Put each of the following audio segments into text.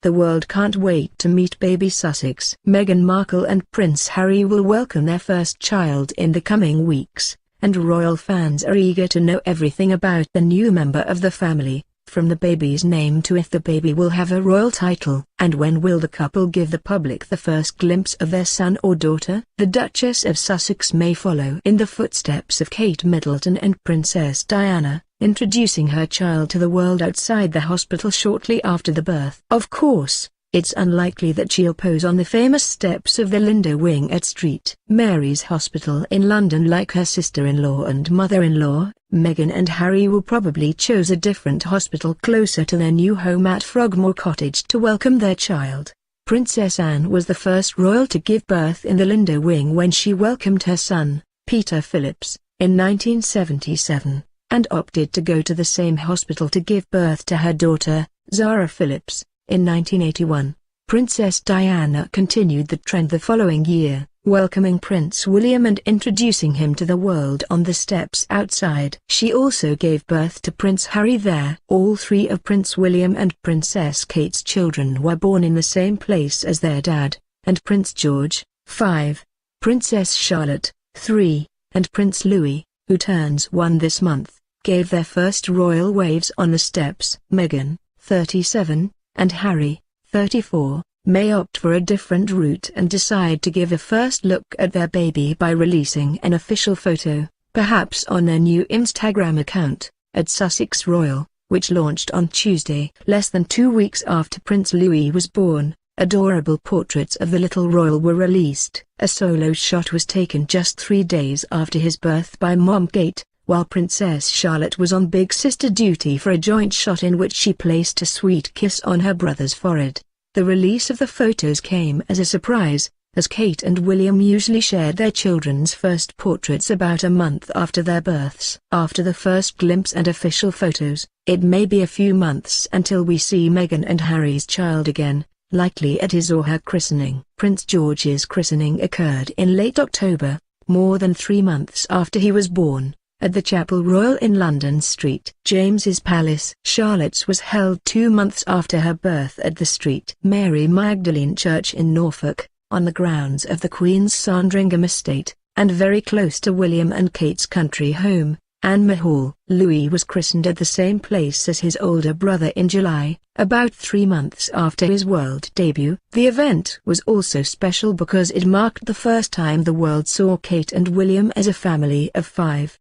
The world can't wait to meet baby Sussex. Meghan Markle and Prince Harry will welcome their first child in the coming weeks, and royal fans are eager to know everything about the new member of the family, from the baby's name to if the baby will have a royal title. And when will the couple give the public the first glimpse of their son or daughter? The Duchess of Sussex may follow in the footsteps of Kate Middleton and Princess Diana, introducing her child to the world outside the hospital shortly after the birth. Of course, it's unlikely that she'll pose on the famous steps of the Linda Wing at St. Mary's Hospital in London like her sister-in-law and mother-in-law. Meghan and Harry will probably choose a different hospital closer to their new home at Frogmore Cottage to welcome their child. Princess Anne was the first royal to give birth in the Linda Wing when she welcomed her son, Peter Phillips, in 1977. And opted to go to the same hospital to give birth to her daughter, Zara Phillips, in 1981. Princess Diana continued the trend the following year, welcoming Prince William and introducing him to the world on the steps outside. She also gave birth to Prince Harry there. All three of Prince William and Princess Kate's children were born in the same place as their dad, and Prince George, 5, Princess Charlotte, 3, and Prince Louis, who turns 1 this month, gave their first royal waves on the steps. Meghan, 37, and Harry, 34, may opt for a different route and decide to give a first look at their baby by releasing an official photo, perhaps on their new Instagram account, at Sussex Royal, which launched on Tuesday. Less than 2 weeks after Prince Louis was born, adorable portraits of the little royal were released. A solo shot was taken just 3 days after his birth by Mom Kate, while Princess Charlotte was on big sister duty for a joint shot in which she placed a sweet kiss on her brother's forehead. The release of the photos came as a surprise, as Kate and William usually shared their children's first portraits about a month after their births. After the first glimpse and official photos, it may be a few months until we see Meghan and Harry's child again, likely at his or her christening. Prince George's christening occurred in late October, more than 3 months after he was born, at the Chapel Royal in London St. James's Palace. Charlotte's was held 2 months after her birth at the St. Mary Magdalene Church in Norfolk, on the grounds of the Queen's Sandringham estate, and very close to William and Kate's country home, Anne Hall. Louis was christened at the same place as his older brother in July, about 3 months after his world debut. The event was also special because it marked the first time the world saw Kate and William as a family of 5.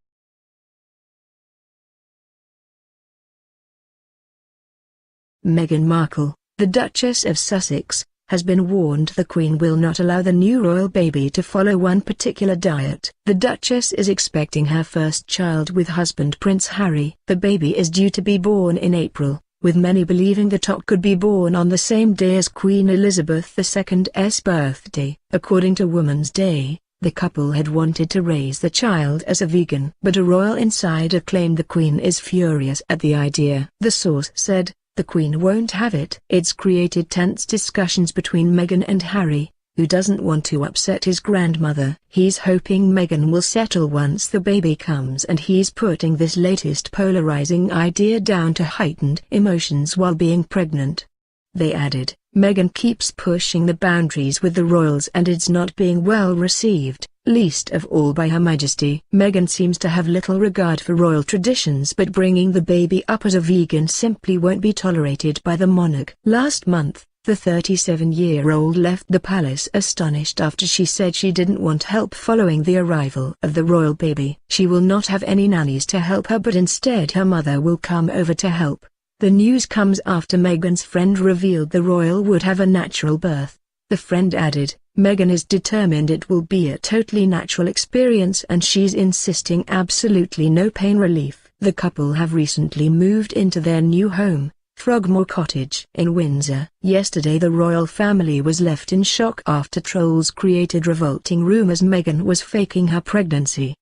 Meghan Markle, the Duchess of Sussex, has been warned the Queen will not allow the new royal baby to follow one particular diet. The Duchess is expecting her first child with husband Prince Harry. The baby is due to be born in April, with many believing the tot could be born on the same day as Queen Elizabeth II's birthday. According to Woman's Day, the couple had wanted to raise the child as a vegan. But a royal insider claimed the Queen is furious at the idea. The source said, "The Queen won't have it." It's created tense discussions between Meghan and Harry, who doesn't want to upset his grandmother. He's hoping Meghan will settle once the baby comes, and he's putting this latest polarizing idea down to heightened emotions while being pregnant. They added, "Meghan keeps pushing the boundaries with the royals and it's not being well received, least of all by Her Majesty." Meghan seems to have little regard for royal traditions, but bringing the baby up as a vegan simply won't be tolerated by the monarch. Last month, the 37-year-old left the palace astonished after she said she didn't want help following the arrival of the royal baby. She will not have any nannies to help her, but instead her mother will come over to help. The news comes after Meghan's friend revealed the royal would have a natural birth. The friend added, "Meghan is determined it will be a totally natural experience and she's insisting absolutely no pain relief." The couple have recently moved into their new home, Frogmore Cottage in Windsor. Yesterday the royal family was left in shock after trolls created revolting rumors Meghan was faking her pregnancy.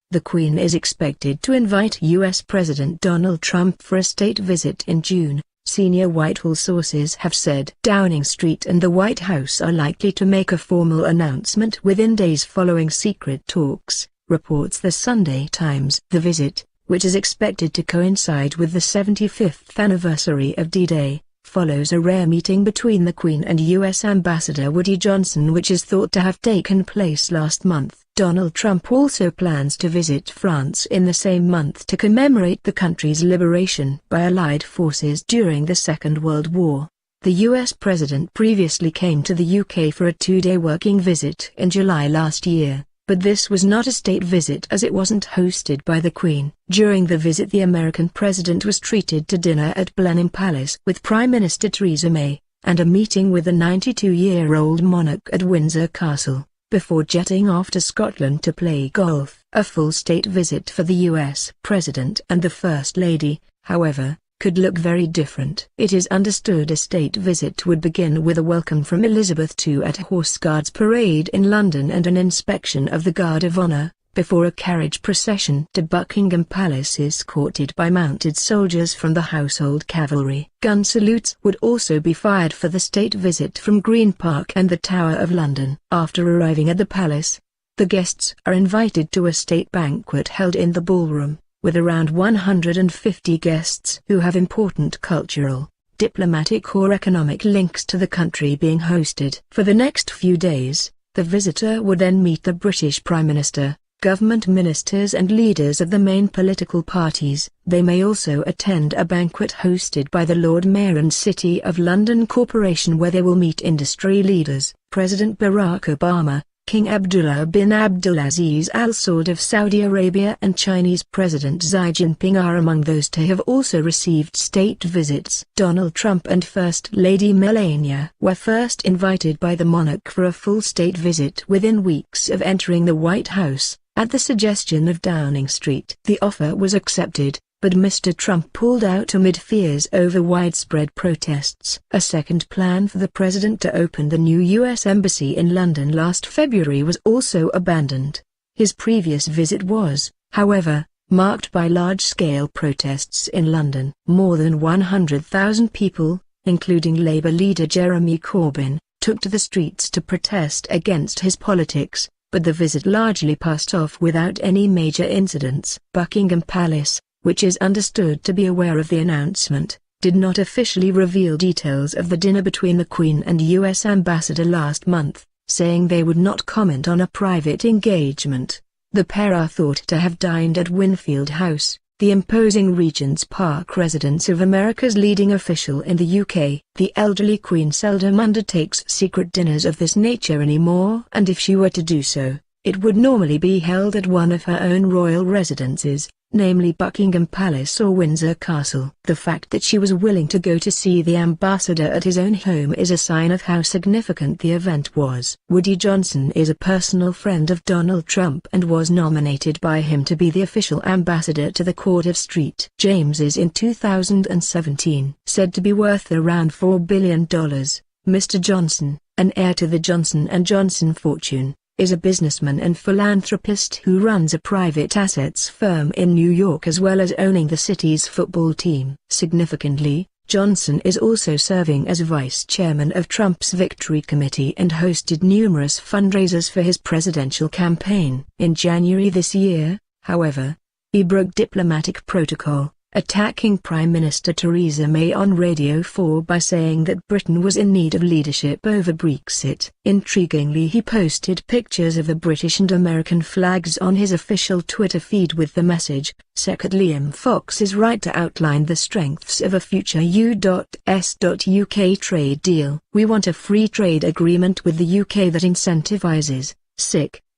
The Queen is expected to invite U.S. President Donald Trump for a state visit in June, senior Whitehall sources have said. Downing Street and the White House are likely to make a formal announcement within days following secret talks, reports the Sunday Times. The visit, which is expected to coincide with the 75th anniversary of D-Day, follows a rare meeting between the Queen and U.S. Ambassador Woody Johnson which is thought to have taken place last month. Donald Trump also plans to visit France in the same month to commemorate the country's liberation by Allied forces during the Second World War. The U.S. president previously came to the U.K. for a 2-day working visit in July last year, but this was not a state visit as it wasn't hosted by the Queen. During the visit the American president was treated to dinner at Blenheim Palace with Prime Minister Theresa May, and a meeting with the 92-year-old monarch at Windsor Castle, before jetting off to Scotland to play golf. A full state visit for the U.S. president and the First Lady, however, could look very different. It is understood a state visit would begin with a welcome from Elizabeth II at a Horse Guards parade in London and an inspection of the Guard of Honour, before a carriage procession to Buckingham Palace escorted by mounted soldiers from the Household Cavalry. Gun salutes would also be fired for the state visit from Green Park and the Tower of London. After arriving at the palace, the guests are invited to a state banquet held in the ballroom, with around 150 guests who have important cultural, diplomatic or economic links to the country being hosted. For the next few days, the visitor would then meet the British Prime Minister, government ministers and leaders of the main political parties. They may also attend a banquet hosted by the Lord Mayor and City of London Corporation where they will meet industry leaders. President Barack Obama, King Abdullah bin Abdulaziz Al Saud of Saudi Arabia and Chinese President Xi Jinping are among those to have also received state visits. Donald Trump and First Lady Melania were first invited by the monarch for a full state visit within weeks of entering the White House, at the suggestion of Downing Street. The offer was accepted, but Mr. Trump pulled out amid fears over widespread protests. A second plan for the president to open the new U.S. Embassy in London last February was also abandoned. His previous visit was, however, marked by large-scale protests in London. More than 100,000 people, including Labour leader Jeremy Corbyn, took to the streets to protest against his politics, but the visit largely passed off without any major incidents. Buckingham Palace, which is understood to be aware of the announcement, did not officially reveal details of the dinner between the Queen and U.S. Ambassador last month, saying they would not comment on a private engagement. The pair are thought to have dined at Winfield House, the imposing Regent's Park residence of America's leading official in the UK. The elderly Queen seldom undertakes secret dinners of this nature anymore, and if she were to do so, it would normally be held at one of her own royal residences, namely Buckingham Palace or Windsor Castle. The fact that she was willing to go to see the ambassador at his own home is a sign of how significant the event was. Woody Johnson is a personal friend of Donald Trump and was nominated by him to be the official ambassador to the Court of St. James's in 2017. Said to be worth around $4 billion, Mr. Johnson, an heir to the Johnson & Johnson fortune, is a businessman and philanthropist who runs a private assets firm in New York as well as owning the city's football team. Significantly, Johnson is also serving as vice chairman of Trump's Victory Committee and hosted numerous fundraisers for his presidential campaign. In January this year, however, he broke diplomatic protocol, attacking Prime Minister Theresa May on Radio 4 by saying that Britain was in need of leadership over Brexit. Intriguingly, he posted pictures of the British and American flags on his official Twitter feed with the message, "Second Liam Fox is right to outline the strengths of a future U.S.UK trade deal. We want a free trade agreement with the UK that incentivizes,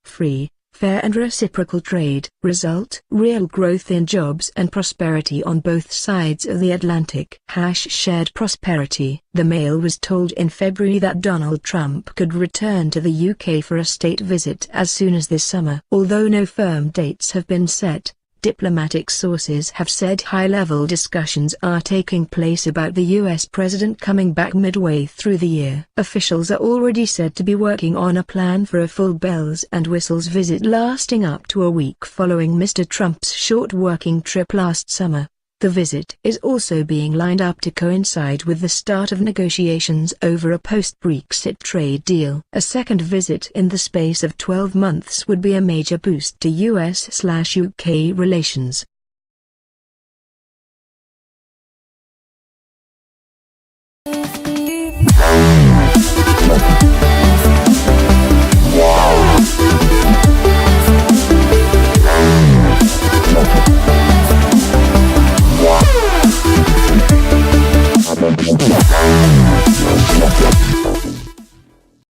free, fair and reciprocal trade. Result: real growth in jobs and prosperity on both sides of the Atlantic. Shared prosperity." The Mail was told in February that Donald Trump could return to the UK for a state visit as soon as this summer. Although no firm dates have been set, diplomatic sources have said high-level discussions are taking place about the U.S. president coming back midway through the year. Officials are already said to be working on a plan for a full bells and whistles visit lasting up to a week following Mr. Trump's short working trip last summer. The visit is also being lined up to coincide with the start of negotiations over a post-Brexit trade deal. A second visit in the space of 12 months would be a major boost to US/UK relations.